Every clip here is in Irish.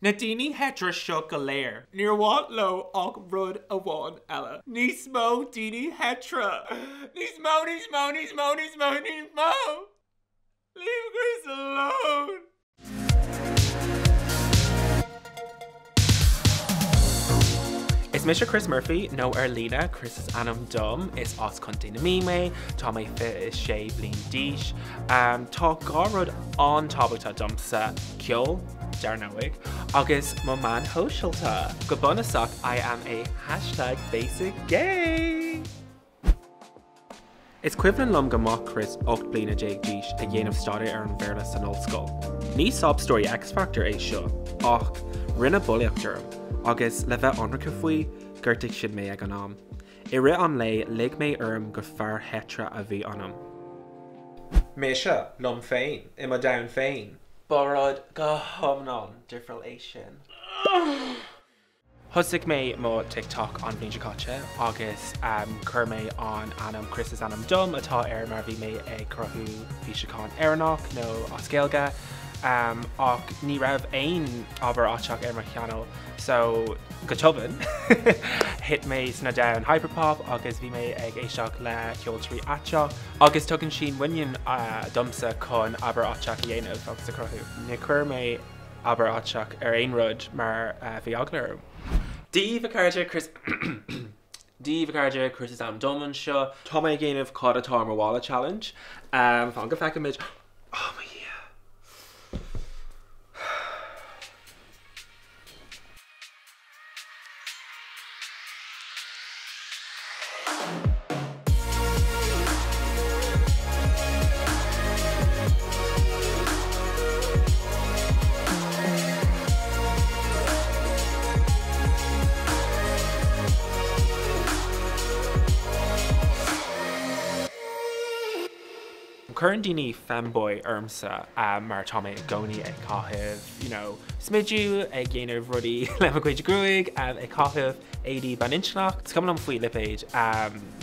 Nadini hetra seo go léir. Níor bhaid lo ach rud a bháin eile. Níos mó daoine hetra. Níos mó. Leave Chris alone. Is Mr. Chris Murphy nó Lena Chrisisainmdom is os chun na mime, tá mé fit is sé blin díis. Tá gárod an tábhachtá domsa ceol dearnóig agus má man hóisiilta. Go bunasach I am a #BasicGay. Is cuimhneann lom go mac Chris 8 bliana déag díis a dhéanamh stáda ar an bhéarla san ollscoil. Ní sob-story X Factor é seo, ach rinne buliachtarm. Agus le bheith anracha faoi gurtaigh siad mé ag an am. I ri an lei lig mé go fear hetra a bhí anam. Méise, lom féin, ima down féin. Borod go homnán difriil é sin. Thusig mé má TikTok an bhíon caite agus chur mé an anam Chrisisainmdom atá ar mar bhí mé ag crothú bhíseán airnach nó as céalga. Ach ní raibh aon aber Aisteach ar mar cheanal, so go tuban hit mé sna down hyperpop agus bhí mé ag éisteach le ceoltarí Aiteach agus tugann sin bhain domsa chun aber Aisteach dhéanamh agus a crothú. Ní chuir mé aber Aisteach ar aon rud mar bhí aglarm. Díomh a cairde Chrisisainmdom an seo, tá mé géanamh cad atá mar bhála challenge. Fan go feicim mid, oh my Current daoine femboy armsa mar tá mé gcónaí ag cathaibh, smidú ag dhéanamh rudaí le chuid grúig ag cathaibh AD ban inchnacht. It's coming on faoi lipage.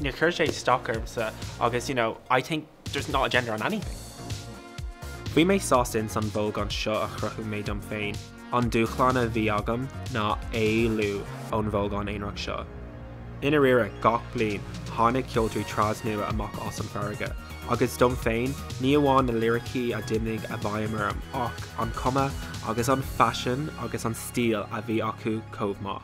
Níor chuir sé stock armsa agus, I think there's not a gender on anything. Bhí mé sásin san bhóg an seo a chruthú méid am féin. An dúchlána bhí agam ná éilú ón bhóg an éonrach seo. Ina rire gach bliain tháinig ceoltarí trás nua amach as an farraige. Agus dom féin, ní amháin na lyricí a dimnig a bhaimmarm ach an cuma agus an fashion agus an stíl a bhí acu comh má.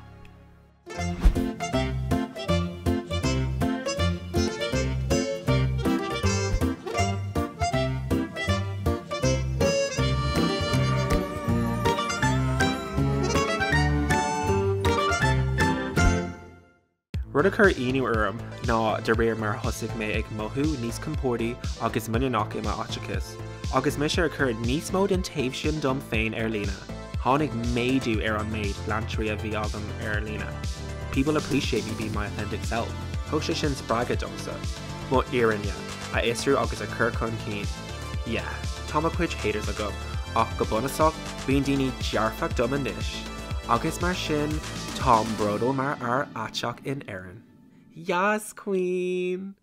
Rud a chur inú uaim ná de réir mar thosaigh mé ag mothú níos compórdaí agus muineach ima Aiteachas. Agus mis ar chur níos mód an taobh sin dom féin ar lína. Tháinig méadú ar an méid blantraí a bhí agam ar lína. People appreciate me being my authentic self. Thug sé sin sprága domsa. Mo iarine, a isrú agus a chur chun cín. Yeah, tá a chuid haters agam, ach go bunasach bhíon daoine dearfach dom anois. Agus mar sin, Tom brodal mar ar Aisteach in Erin. Yes, Queen!